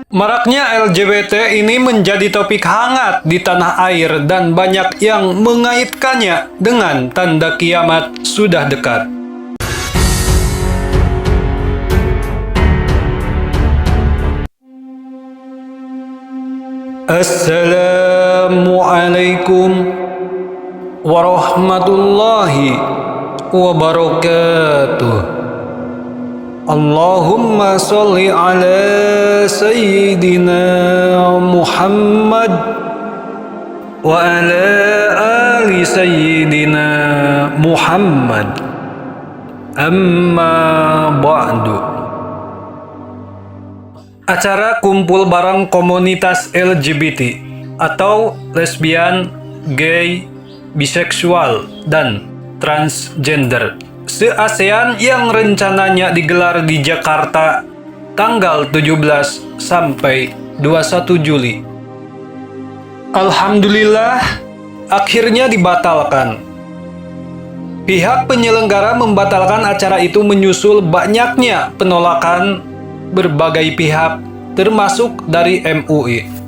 Maraknya LGBT ini menjadi topik hangat di tanah air dan banyak yang mengaitkannya dengan tanda kiamat sudah dekat. Assalamualaikum warahmatullahi wabarakatuh. Allahumma sholli ala Sayyidina Muhammad wa ala ali Sayyidina Muhammad. Amma ba'du. Acara kumpul bareng komunitas LGBT atau lesbian, gay, biseksual, dan transgender se-ASEAN yang rencananya digelar di Jakarta tanggal 17 sampai 21 Juli. Alhamdulillah, akhirnya dibatalkan. Pihak penyelenggara membatalkan acara itu menyusul banyaknya penolakan berbagai pihak, termasuk dari MUI.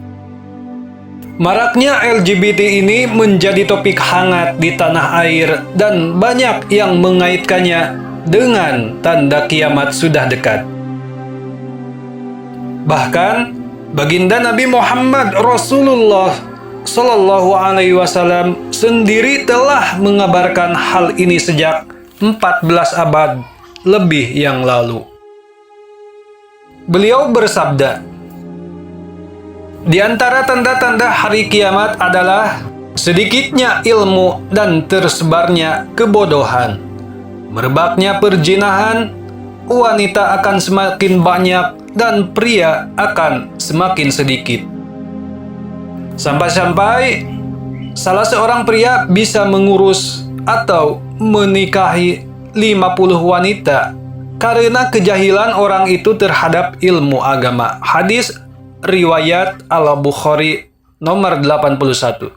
Maraknya LGBT ini menjadi topik hangat di tanah air dan banyak yang mengaitkannya dengan tanda kiamat sudah dekat. Bahkan, baginda Nabi Muhammad Rasulullah Sallallahu Alaihi Wasallam sendiri telah mengabarkan hal ini sejak 14 abad lebih yang lalu. Beliau bersabda, "Di antara tanda-tanda hari kiamat adalah sedikitnya ilmu dan tersebarnya kebodohan. Merebaknya perzinahan, wanita akan semakin banyak dan pria akan semakin sedikit. Sampai-sampai salah seorang pria bisa mengurus atau menikahi 50 wanita karena kejahilan orang itu terhadap ilmu agama." Hadis riwayat Al-Bukhari nomor 81.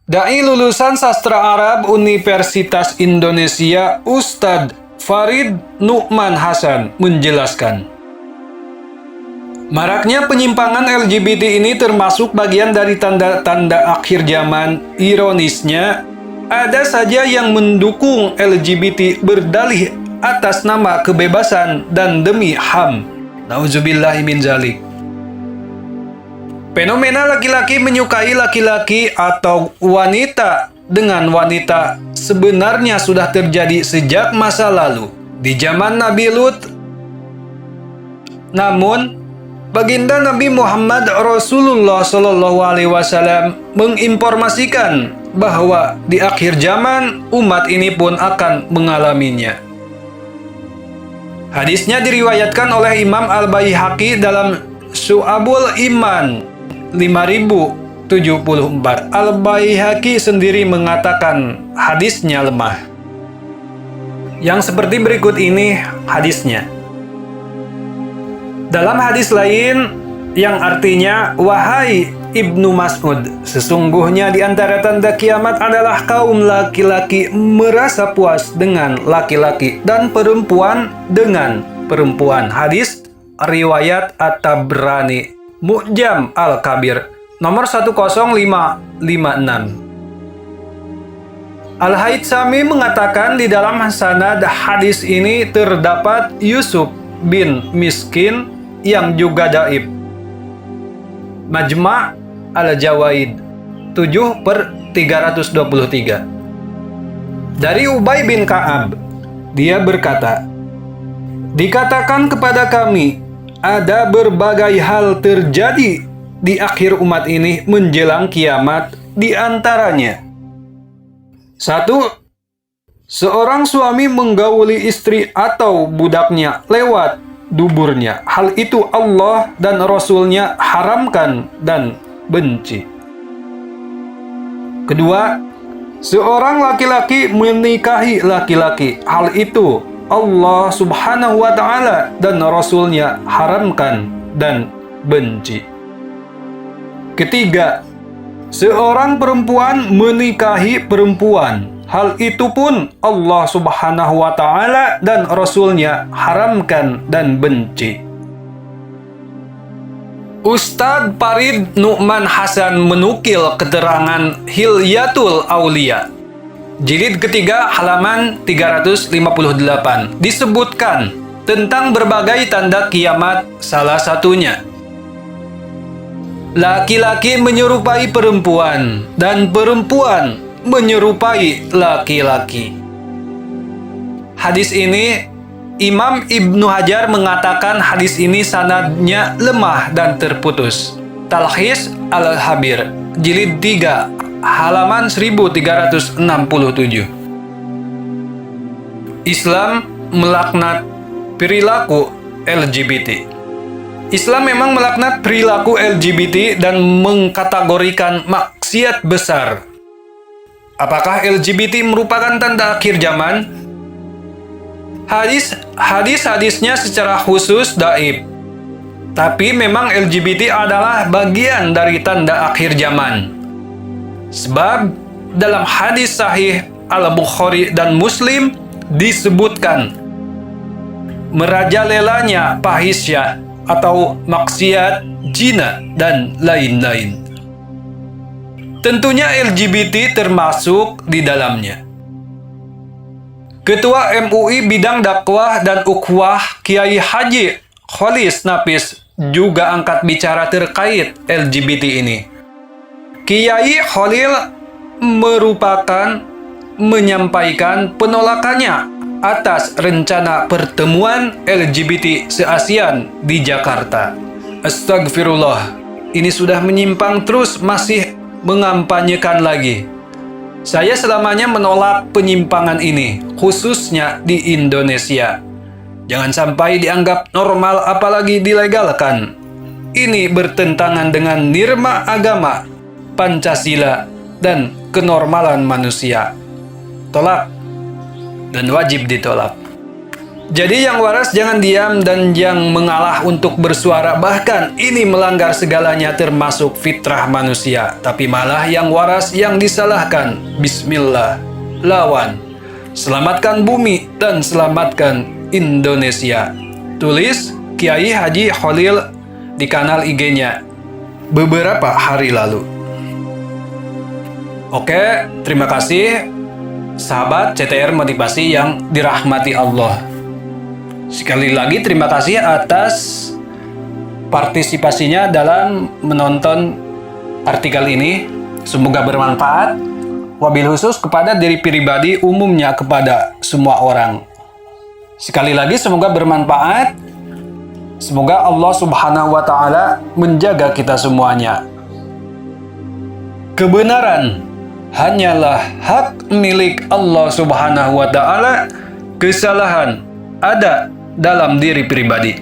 Dai lulusan sastra Arab Universitas Indonesia Ustadz Farid Nu'man Hasan menjelaskan, maraknya penyimpangan LGBT ini termasuk bagian dari tanda-tanda akhir zaman. Ironisnya, ada saja yang mendukung LGBT berdalih atas nama kebebasan dan demi HAM. Nauzubillahi min zalik. Fenomena laki-laki menyukai laki-laki atau wanita dengan wanita sebenarnya sudah terjadi sejak masa lalu, di zaman Nabi Lut. Namun, baginda Nabi Muhammad Rasulullah Sallallahu Alaihi Wasallam menginformasikan bahwa di akhir zaman umat ini pun akan mengalaminya. Hadisnya diriwayatkan oleh Imam Al-Baihaqi dalam Syu'abul Iman 5074. Al-Baihaqi sendiri mengatakan hadisnya lemah. Yang seperti berikut ini hadisnya. Dalam hadis lain yang artinya, "Wahai Ibnu Mas'ud, sesungguhnya di antara tanda kiamat adalah kaum laki-laki merasa puas dengan laki-laki dan perempuan dengan perempuan." Hadis riwayat At-Tabrani, Mu'jam Al-Kabir, nomor 10556. Al-Haytsami mengatakan di dalam sanad hadis ini terdapat Yusuf bin Miskin yang juga dhaif. Majma' Al-Jawaid 7/323. Dari Ubay bin Ka'ab, dia berkata, "Dikatakan kepada kami, ada berbagai hal terjadi di akhir umat ini menjelang kiamat, di antaranya: 1. Seorang suami menggauli istri atau budaknya lewat duburnya. Hal itu Allah dan Rasul-Nya haramkan dan benci. 2. Seorang laki-laki menikahi laki-laki. Hal itu Allah Subhanahu wa Ta'ala dan Rasul-Nya haramkan dan benci. 3. Seorang perempuan menikahi perempuan. Hal itu pun Allah Subhanahu wa Ta'ala dan Rasul-Nya haramkan dan benci. Ustadz Farid Nu'man Hasan menukil keterangan Hilyatul Aulia, jilid ketiga halaman 358, disebutkan tentang berbagai tanda kiamat, salah satunya laki-laki menyerupai perempuan dan perempuan menyerupai laki-laki. Hadis ini Imam Ibnu Hajar mengatakan hadis ini sanadnya lemah dan terputus. Talkhis Al-Habir, jilid 3, halaman 1367. Islam melaknat perilaku LGBT. Islam memang melaknat perilaku LGBT dan mengkategorikan maksiat besar. Apakah LGBT merupakan tanda akhir zaman? Hadis-hadisnya secara khusus dhaif. Tapi memang LGBT adalah bagian dari tanda akhir zaman. Sebab dalam hadis sahih Al-Bukhari dan Muslim disebutkan merajalelanya fahisyah atau maksiat, zina, dan lain-lain. Tentunya LGBT termasuk di dalamnya. Ketua MUI Bidang Dakwah dan Ukhuwah Kiai Haji Kholis Nafis juga angkat bicara terkait LGBT ini. Kiai Khalil menyampaikan penolakannya atas rencana pertemuan LGBT se-ASEAN di Jakarta. Astagfirullah, ini sudah menyimpang terus masih mengampanyekan lagi. Saya selamanya menolak penyimpangan ini, khususnya di Indonesia. Jangan sampai dianggap normal apalagi dilegalkan. Ini bertentangan dengan nirma agama, Pancasila, dan kenormalan manusia. Tolak dan wajib ditolak. Jadi yang waras jangan diam dan yang mengalah untuk bersuara, bahkan ini melanggar segalanya termasuk fitrah manusia. Tapi malah yang waras yang disalahkan. Bismillah, lawan. Selamatkan bumi dan selamatkan Indonesia. Tulis Kiai Haji Khalil di kanal IG-nya beberapa hari lalu. Oke, terima kasih sahabat CTR Motivasi yang dirahmati Allah. Sekali lagi terima kasih atas partisipasinya dalam menonton artikel ini. Semoga bermanfaat. Wabil khusus kepada diri pribadi, umumnya kepada semua orang. Sekali lagi semoga bermanfaat. Semoga Allah Subhanahu wa Ta'ala menjaga kita semuanya. Kebenaran hanyalah hak milik Allah Subhanahu wa Ta'ala. Kesalahan ada dalam diri pribadi.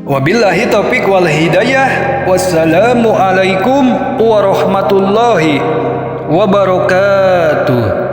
Wabillahi taufiq wal hidayah. Wassalamu alaikum warahmatullahi wabarakatuh.